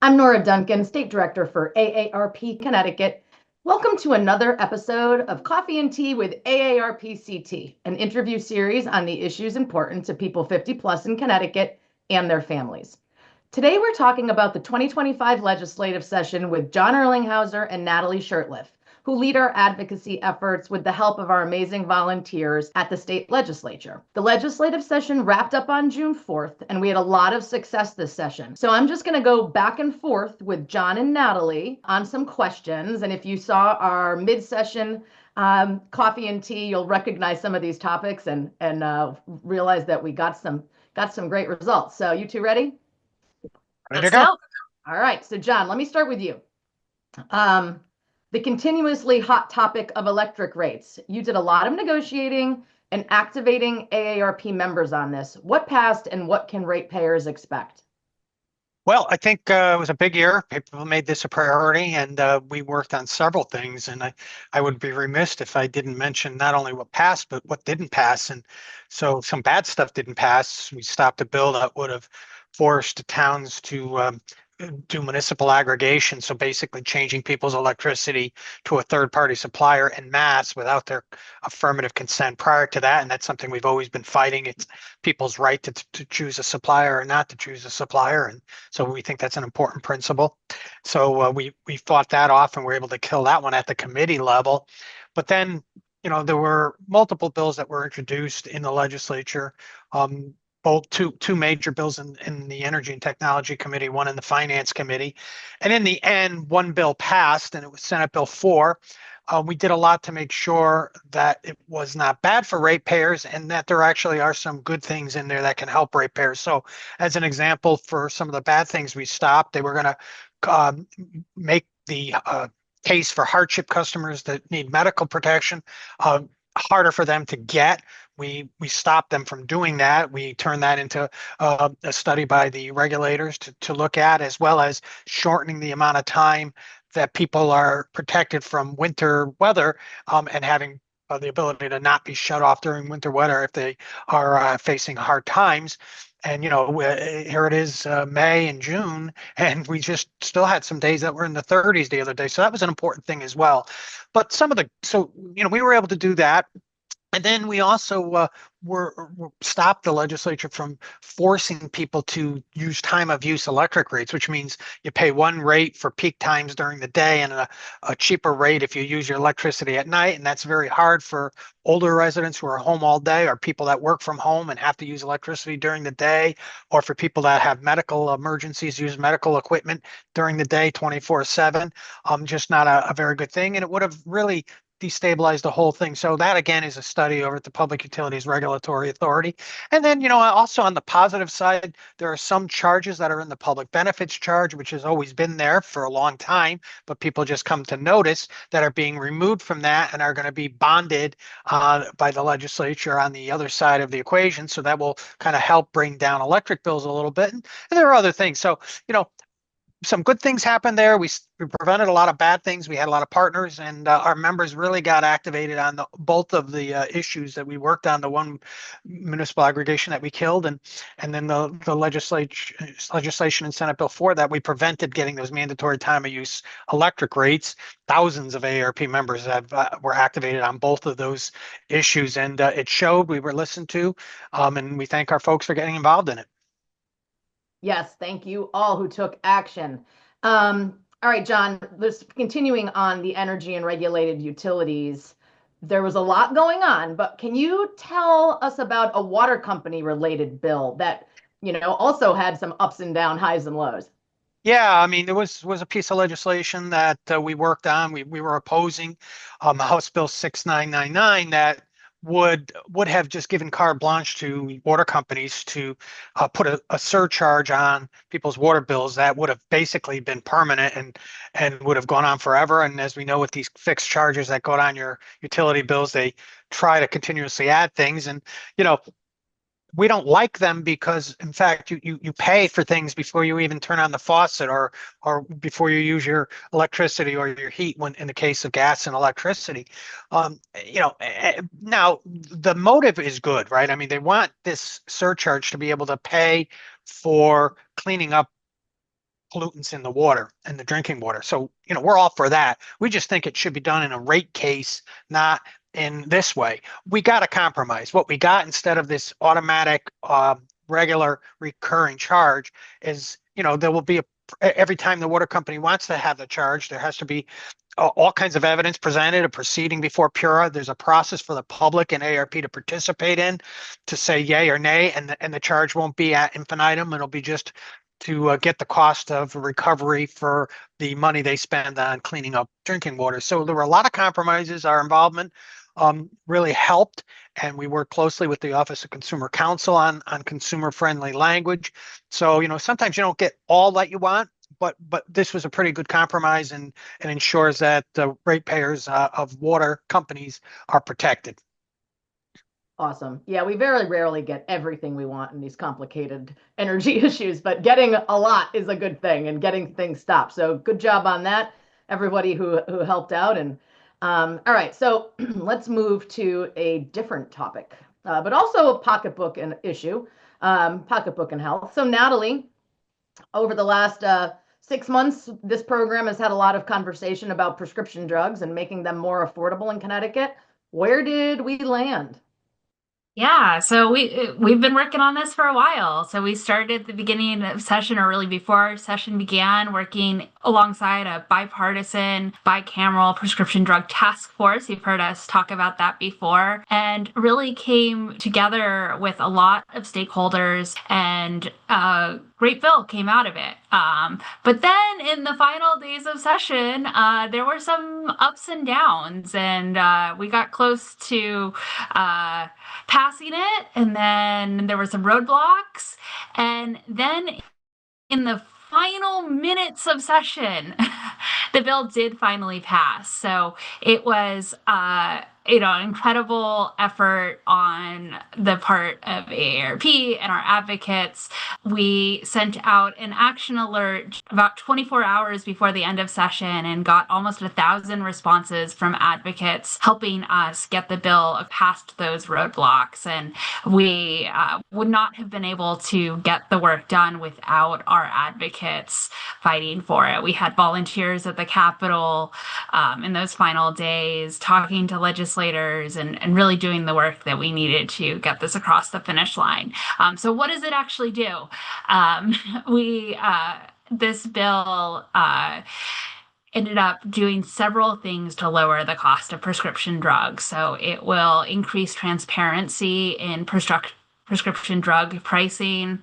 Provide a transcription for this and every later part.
I'm Nora Duncan, State Director for AARP Connecticut. Welcome to another episode of Coffee and Tea with AARP-CT, an interview series on the issues important to people 50 plus in Connecticut and their families. Today we're talking about the 2025 legislative session with John Erlinghauser and Natalie Shurtleff, who lead our advocacy efforts with the help of our amazing volunteers at the state legislature. The legislative session wrapped up on June 4th, and we had a lot of success this session. So I'm just going to go back and forth with John and Natalie on some questions. And if you saw our mid-session coffee and tea, you'll recognize some of these topics and realize that we got some great results. So you two ready? Ready to go. All right. So John, let me start with you. The continuously hot topic of electric rates. You did a lot of negotiating and activating AARP members on this. What passed and what can ratepayers expect? Well, I think it was a big year. People made this a priority, and we worked on several things. And I would be remiss if I didn't mention not only what passed, but what didn't pass. And so some bad stuff didn't pass. We stopped a bill that would have forced towns to do municipal aggregation. So basically changing people's electricity to a third-party supplier en masse without their affirmative consent prior to that. And that's something we've always been fighting. It's people's right to choose a supplier or not to choose a supplier. And so we think that's an important principle. So we fought that off and were able to kill that one at the committee level. But then, there were multiple bills that were introduced in the legislature. Both two major bills in the Energy and Technology Committee, one in the Finance Committee. And in the end, one bill passed, and it was Senate Bill 4. We did a lot to make sure that it was not bad for ratepayers and that there actually are some good things in there that can help ratepayers. So as an example, for some of the bad things we stopped, they were going to make the case for hardship customers that need medical protection harder for them to get. We stopped them from doing that. We turned that into a study by the regulators to look at, as well as shortening the amount of time that people are protected from winter weather and having the ability to not be shut off during winter weather if they are facing hard times. And, here it is May and June, and we just still had some days that were in the 30s the other day. So that was an important thing as well. But we were able to do that. And then we also were stopped the legislature from forcing people to use time of use electric rates, which means you pay one rate for peak times during the day and a cheaper rate if you use your electricity at night. And that's very hard for older residents who are home all day, or people that work from home and have to use electricity during the day, or for people that have medical emergencies, use medical equipment during the day 24/7. Just not a very good thing. And it would have really destabilize the whole thing. So that again is a study over at the Public Utilities Regulatory Authority. And then, also on the positive side, there are some charges that are in the public benefits charge, which has always been there for a long time, but people just come to notice that are being removed from that and are going to be bonded by the legislature on the other side of the equation. So that will kind of help bring down electric bills a little bit. And there are other things. So, some good things happened there. We prevented a lot of bad things. We had a lot of partners, and our members really got activated on both of the issues that we worked on. The one municipal aggregation that we killed, and then the legislation in Senate Bill 4 that we prevented getting those mandatory time of use electric rates. Thousands of AARP members were activated on both of those issues, and it showed. We were listened to, and we thank our folks for getting involved in it. Yes, thank you all who took action. All right, John, continuing on the energy and regulated utilities, there was a lot going on, but can you tell us about a water company related bill that, also had some ups and downs, highs and lows? Yeah, I mean, there was a piece of legislation that we worked on. We were opposing House Bill 6999 that would have just given carte blanche to water companies to put a surcharge on people's water bills that would have basically been permanent and would have gone on forever. And as we know, with these fixed charges that go on your utility bills, they try to continuously add things. And we don't like them because, in fact, you pay for things before you even turn on the faucet or before you use your electricity or your heat when in the case of gas and electricity. Now the motive is good, right? I mean, they want this surcharge to be able to pay for cleaning up pollutants in the water and the drinking water. So, we're all for that. We just think it should be done in a rate case, not in this way. We got to compromise. What we got instead of this automatic, regular recurring charge is, there will be every time the water company wants to have the charge, there has to be all kinds of evidence presented, a proceeding before PURA. There's a process for the public and ARP to participate in, to say yay or nay, and the charge won't be at infinitum. It'll be just to get the cost of recovery for the money they spend on cleaning up drinking water. So there were a lot of compromises. Our involvement really helped, and we worked closely with the Office of Consumer Counsel on consumer-friendly language. So, sometimes you don't get all that you want, but this was a pretty good compromise, and ensures that the ratepayers of water companies are protected. Awesome. Yeah, we very rarely get everything we want in these complicated energy issues, but getting a lot is a good thing, and getting things stopped. So good job on that, everybody who helped out. And all right, so let's move to a different topic, but also a pocketbook and issue, pocketbook and health. So Natalie, over the last 6 months, this program has had a lot of conversation about prescription drugs and making them more affordable in Connecticut. Where did we land? Yeah, so we've been working on this for a while. So we started at the beginning of session, or really before our session began, working alongside a bipartisan, bicameral prescription drug task force. You've heard us talk about that before, and really came together with a lot of stakeholders, and a great bill came out of it. But then in the final days of session, there were some ups and downs, and we got close to passing it, and then there were some roadblocks, and then in the final minutes of session, the bill did finally pass. So it was, an incredible effort on the part of AARP and our advocates. We sent out an action alert about 24 hours before the end of session and got almost 1,000 responses from advocates helping us get the bill past those roadblocks. And we would not have been able to get the work done without our advocates fighting for it. We had volunteers at the Capitol in those final days talking to legislators and really doing the work that we needed to get this across the finish line. So what does it actually do? This bill ended up doing several things to lower the cost of prescription drugs. So it will increase transparency in prescription drug pricing.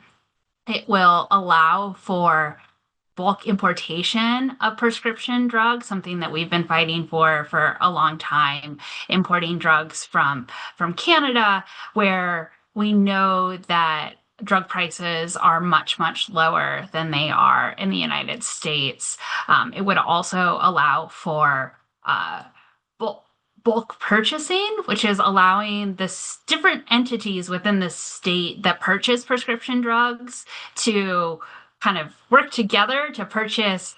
It will allow for bulk importation of prescription drugs, something that we've been fighting for a long time, importing drugs from Canada, where we know that drug prices are much, much lower than they are in the United States. It would also allow for bulk purchasing, which is allowing the different entities within the state that purchase prescription drugs to kind of work together to purchase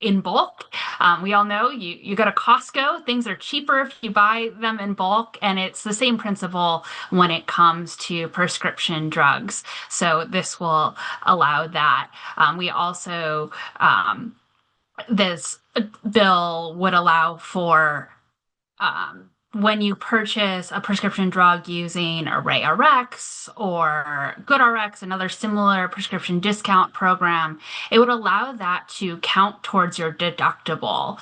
in bulk. We all know you go to Costco, things are cheaper if you buy them in bulk, and it's the same principle when it comes to prescription drugs. So this will allow that. We also, this bill would allow for when you purchase a prescription drug using ArrayRx or GoodRx, another similar prescription discount program, it would allow that to count towards your deductible,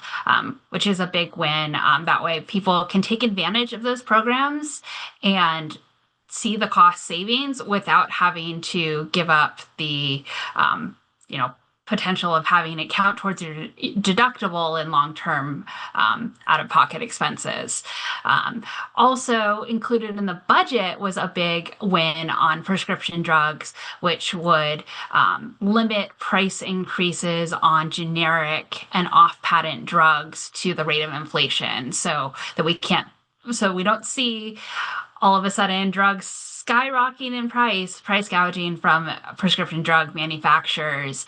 which is a big win. That way people can take advantage of those programs and see the cost savings without having to give up the, potential of having it count towards your deductible in long-term out-of-pocket expenses. Also included in the budget was a big win on prescription drugs, which would limit price increases on generic and off-patent drugs to the rate of inflation, so we don't see all of a sudden drugs skyrocketing in price gouging from prescription drug manufacturers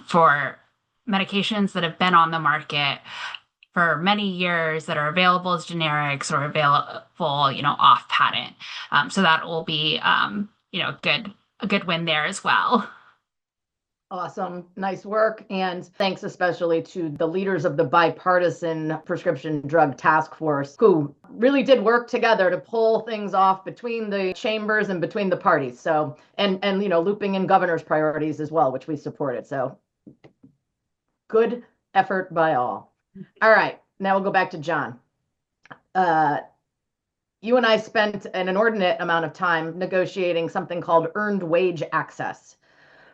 for medications that have been on the market for many years that are available as generics or available, off patent. So that will be, a good win there as well. Awesome. Nice work. And thanks especially to the leaders of the bipartisan prescription drug task force who really did work together to pull things off between the chambers and between the parties. So, and looping in governor's priorities as well, which we supported. So good effort by all. All right. Now we'll go back to John. You and I spent an inordinate amount of time negotiating something called earned wage access.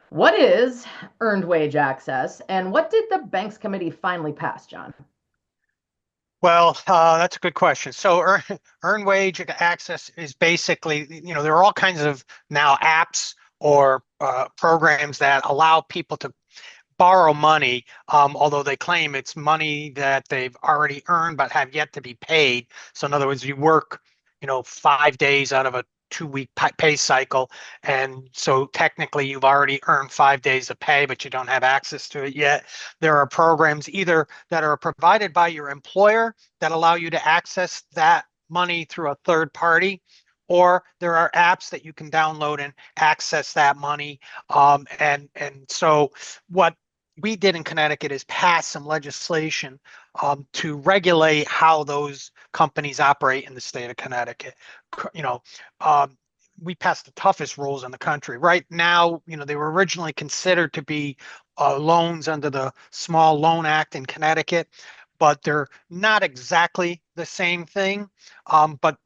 What is earned wage access, and what did the Banks Committee finally pass, John? Well, that's a good question. So earned wage access is basically, there are all kinds of now apps or programs that allow people to borrow money, although they claim it's money that they've already earned but have yet to be paid. So in other words, you work, 5 days out of a 2-week pay cycle. And so technically you've already earned 5 days of pay, but you don't have access to it yet. There are programs either that are provided by your employer that allow you to access that money through a third party, or there are apps that you can download and access that money. And so what we did in Connecticut is pass some legislation to regulate how those companies operate in the state of Connecticut. We passed the toughest rules in the country. Right now, they were originally considered to be loans under the Small Loan Act in Connecticut, but they're not exactly the same thing, but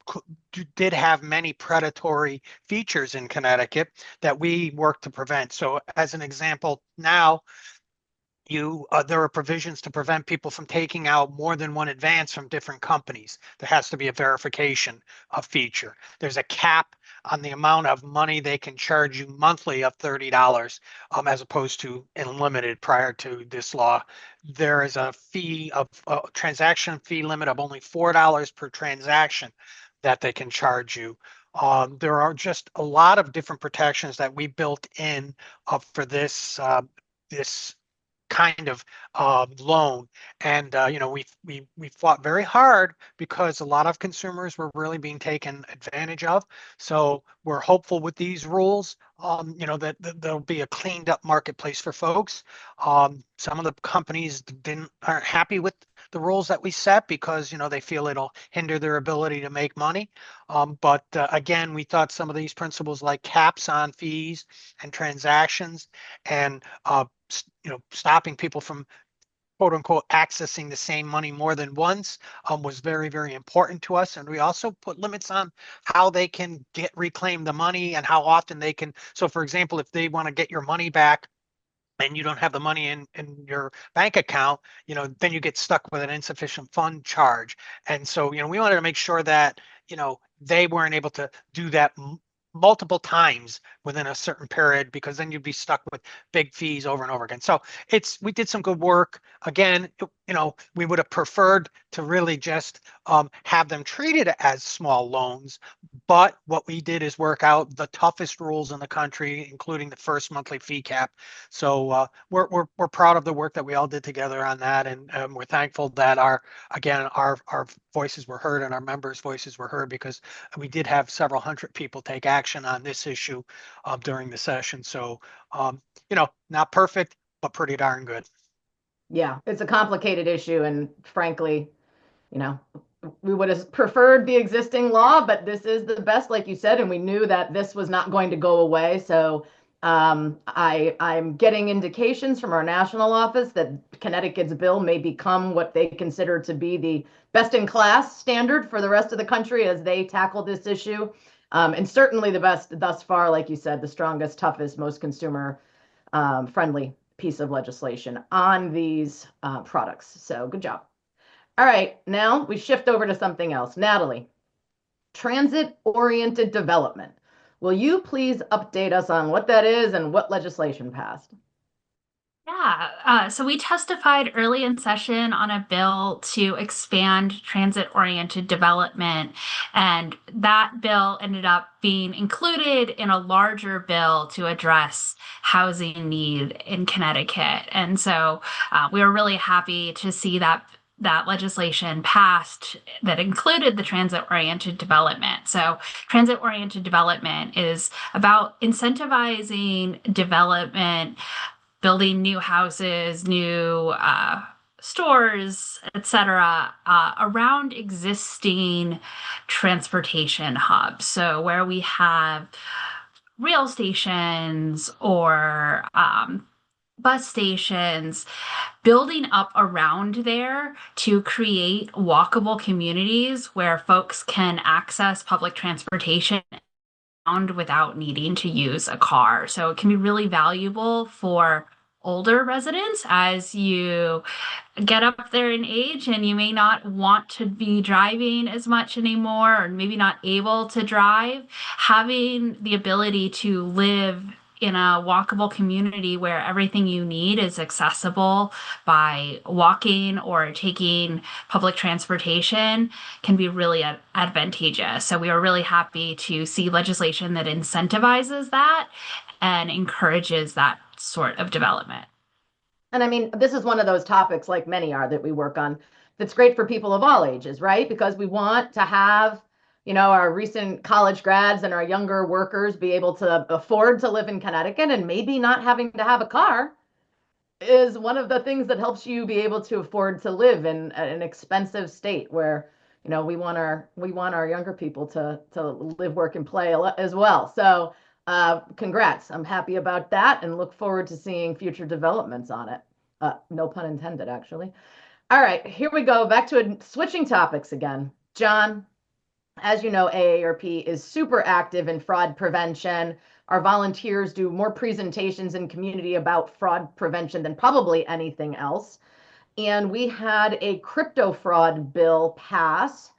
did have many predatory features in Connecticut that we work to prevent. So as an example, now there are provisions to prevent people from taking out more than one advance from different companies. There has to be a verification feature. There's a cap on the amount of money they can charge you monthly of $30, as opposed to unlimited prior to this law. There is a transaction fee limit of only $4 per transaction that they can charge you. There are just a lot of different protections that we built in for this kind of loan. And we fought very hard because a lot of consumers were really being taken advantage of. So we're hopeful with these rules, that there'll be a cleaned up marketplace for folks. Some of the companies aren't happy with the rules that we set because they feel it'll hinder their ability to make money. But again, we thought some of these principles like caps on fees and transactions and stopping people from quote unquote accessing the same money more than once was very, very important to us. And we also put limits on how they can reclaim the money and how often they can. So for example, if they want to get your money back and you don't have the money in your bank account, then you get stuck with an insufficient fund charge. And so, we wanted to make sure that, they weren't able to do that multiple times within a certain period, because then you'd be stuck with big fees over and over again. So we did some good work. Again, we would have preferred to really just have them treated as small loans. But what we did is work out the toughest rules in the country, including the first monthly fee cap. So we're proud of the work that we all did together on that, and we're thankful that our voices were heard and our members' voices were heard, because we did have several hundred people take action on this issue during the session. So not perfect, but pretty darn good. Yeah, it's a complicated issue, and frankly, we would have preferred the existing law, but this is the best, like you said, and we knew that this was not going to go away. So I'm getting indications from our national office that Connecticut's bill may become what they consider to be the best in class standard for the rest of the country as they tackle this issue. And certainly the best thus far, like you said, the strongest, toughest, most consumer friendly piece of legislation on these products. So good job. All right, now we shift over to something else. Natalie, transit-oriented development. Will you please update us on what that is and what legislation passed? Yeah, so we testified early in session on a bill to expand transit-oriented development, and that bill ended up being included in a larger bill to address housing need in Connecticut. And so we were really happy to see that legislation passed that included the transit-oriented development. So transit-oriented development is about incentivizing development building new houses, new stores, etc., around existing transportation hubs. So where we have rail stations or bus stations, building up around there to create walkable communities where folks can access public transportation without needing to use a car. So it can be really valuable for older residents as you get up there in age and you may not want to be driving as much anymore or maybe not able to drive. Having the ability to live in a walkable community where everything you need is accessible by walking or taking public transportation can be really advantageous. So we are really happy to see legislation that incentivizes that and encourages that sort of development. And I mean, this is one of those topics, like many are, that we work on, that's great for people of all ages, right? Because we want to have, our recent college grads and our younger workers be able to afford to live in Connecticut, and maybe not having to have a car is one of the things that helps you be able to afford to live in an expensive state where, we want our younger people to live, work, and play as well. So congrats. I'm happy about that and look forward to seeing future developments on it. No pun intended, actually. All right, here we go. Back to switching topics again. John, as you know, AARP is super active in fraud prevention. Our volunteers do more presentations in community about fraud prevention than probably anything else. And we had a crypto fraud bill pass.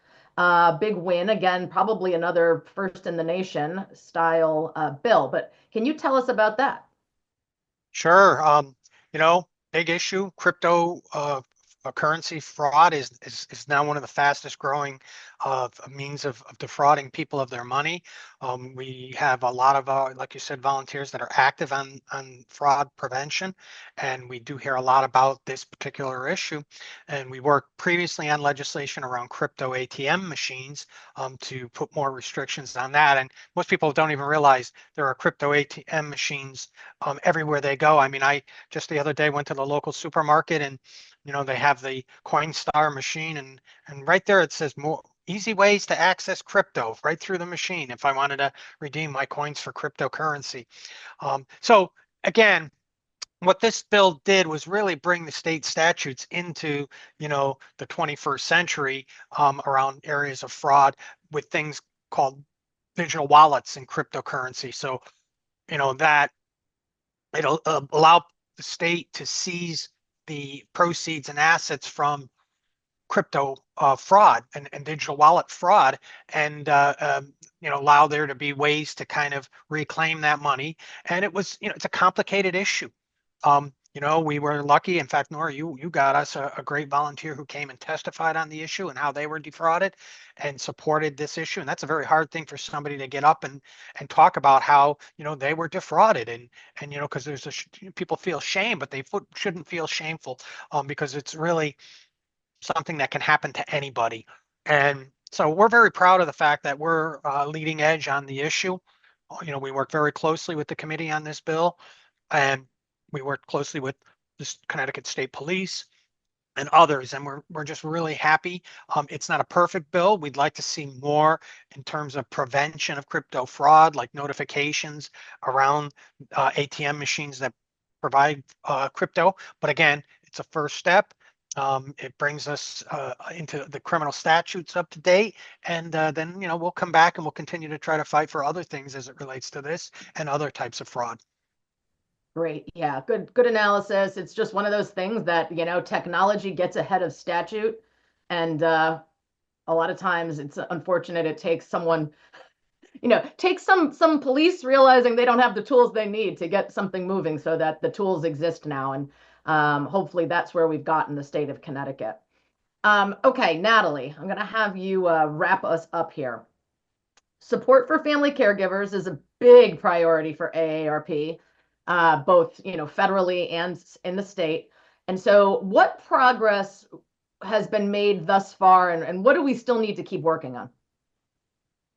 Big win, again, probably another first in the nation style bill. But can you tell us about that? Sure. Big issue. Crypto currency fraud is now one of the fastest growing means of defrauding people of their money. We have a lot of, like you said, volunteers that are active on fraud prevention, and we do hear a lot about this particular issue. And we worked previously on legislation around crypto ATM machines to put more restrictions on that. And most people don't even realize there are crypto ATM machines everywhere they go. I mean, I just the other day went to the local supermarket, and they have the Coinstar machine, and right there it says more easy ways to access crypto right through the machine if I wanted to redeem my coins for cryptocurrency. So again, what this bill did was really bring the state statutes into, the 21st century around areas of fraud with things called digital wallets and cryptocurrency. So, that it'll allow the state to seize the proceeds and assets from crypto fraud and digital wallet fraud, and allow there to be ways to kind of reclaim that money. And it was, it's a complicated issue. We were lucky. In fact, Nora, you got us a great volunteer who came and testified on the issue and how they were defrauded and supported this issue. And that's a very hard thing for somebody to get up and talk about how, they were defrauded. And because people feel shame, but they shouldn't feel shameful because it's really something that can happen to anybody. And so we're very proud of the fact that we're leading edge on the issue. We work very closely with the committee on this bill, and we worked closely with the Connecticut State Police and others, and we're just really happy. It's not a perfect bill. We'd like to see more in terms of prevention of crypto fraud, like notifications around ATM machines that provide crypto. But again, it's a first step. It brings us into the criminal statutes up to date, and then we'll come back and we'll continue to try to fight for other things as it relates to this and other types of fraud. Great. Yeah, good analysis. It's just one of those things that, technology gets ahead of statute. And a lot of times it's unfortunate it takes someone, takes some police realizing they don't have the tools they need to get something moving so that the tools exist now. And hopefully that's where we've gotten the state of Connecticut. Okay, Natalie, I'm going to have you wrap us up here. Support for family caregivers is a big priority for AARP. Both, federally and in the state. And so what progress has been made thus far, and what do we still need to keep working on?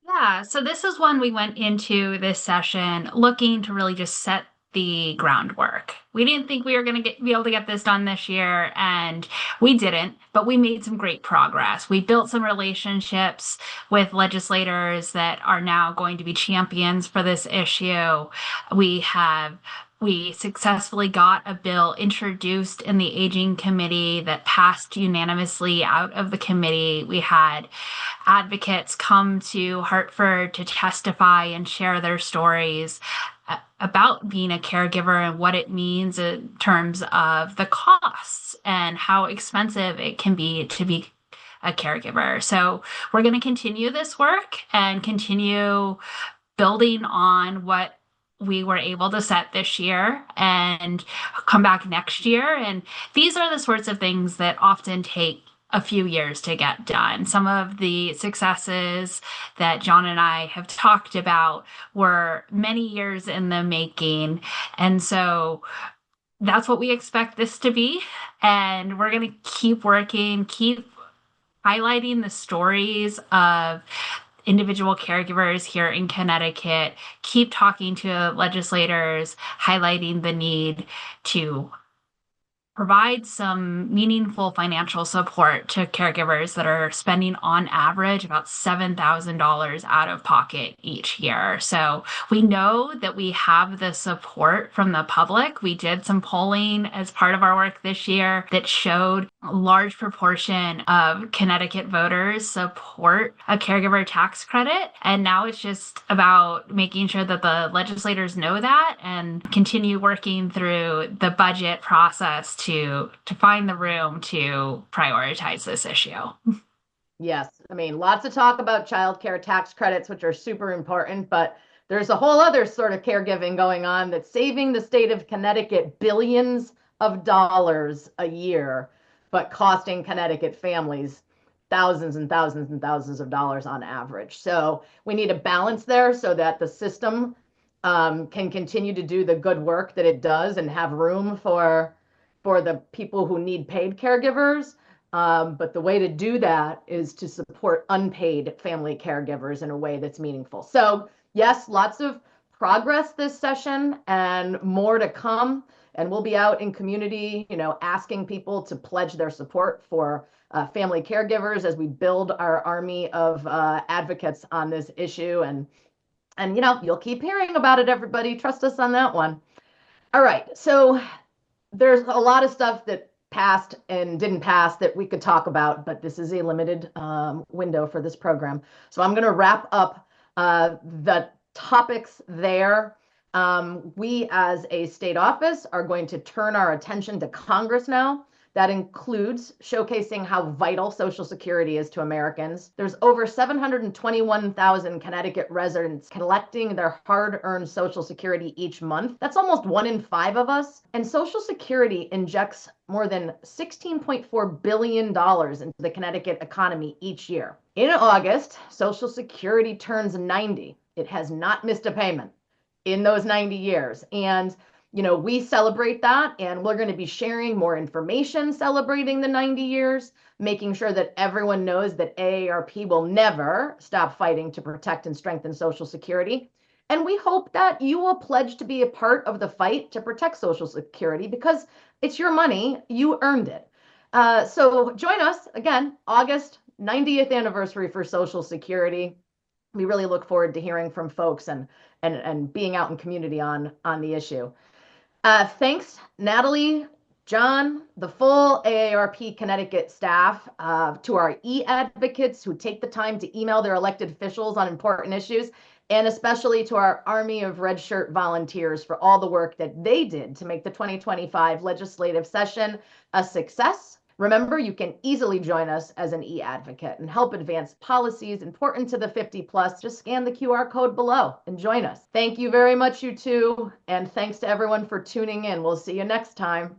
Yeah, so this is when we went into this session looking to really just set the groundwork. We didn't think we were going to be able to get this done this year, and we didn't, but we made some great progress. We built some relationships with legislators that are now going to be champions for this issue. We successfully got a bill introduced in the Aging Committee that passed unanimously out of the committee. We had advocates come to Hartford to testify and share their stories about being a caregiver and what it means in terms of the costs and how expensive it can be to be a caregiver. So we're going to continue this work and continue building on what we were able to set this year and come back next year. And these are the sorts of things that often take a few years to get done. Some of the successes that John and I have talked about were many years in the making. And so that's what we expect this to be. And we're going to keep working, keep highlighting the stories of individual caregivers here in Connecticut, keep talking to legislators, highlighting the need to provide some meaningful financial support to caregivers that are spending on average about $7,000 out of pocket each year. So we know that we have the support from the public. We did some polling as part of our work this year that showed a large proportion of Connecticut voters support a caregiver tax credit. And now it's just about making sure that the legislators know that and continue working through the budget process to find the room to prioritize this issue. Yes, I mean, lots of talk about childcare tax credits, which are super important, but there's a whole other sort of caregiving going on that's saving the state of Connecticut billions of dollars a year, but costing Connecticut families thousands and thousands and thousands of dollars on average. So we need a balance there so that the system can continue to do the good work that it does and have room for the people who need paid caregivers. But the way to do that is to support unpaid family caregivers in a way that's meaningful. So yes, lots of progress this session and more to come. And we'll be out in community, asking people to pledge their support for family caregivers as we build our army of advocates on this issue. And you'll keep hearing about it, everybody. Trust us on that one. All right. So there's a lot of stuff that passed and didn't pass that we could talk about, but this is a limited window for this program. So I'm going to wrap up the topics there. We as a state office are going to turn our attention to Congress now. That includes showcasing how vital Social Security is to Americans. There's over 721,000 Connecticut residents collecting their hard-earned Social Security each month. That's almost 1 in 5 of us. And Social Security injects more than $16.4 billion into the Connecticut economy each year. In August, Social Security turns 90. It has not missed a payment in those 90 years. And we celebrate that, and we're going to be sharing more information celebrating the 90 years, making sure that everyone knows that AARP will never stop fighting to protect and strengthen Social Security. And we hope that you will pledge to be a part of the fight to protect Social Security because it's your money, you earned it. So join us again, August 90th anniversary for Social Security. We really look forward to hearing from folks and being out in community on the issue. Thanks, Natalie, John, the full AARP Connecticut staff, to our e-advocates who take the time to email their elected officials on important issues, and especially to our army of red shirt volunteers for all the work that they did to make the 2025 legislative session a success. Remember, you can easily join us as an e-advocate and help advance policies important to the 50 plus. Just scan the QR code below and join us. Thank you very much, you two. And thanks to everyone for tuning in. We'll see you next time.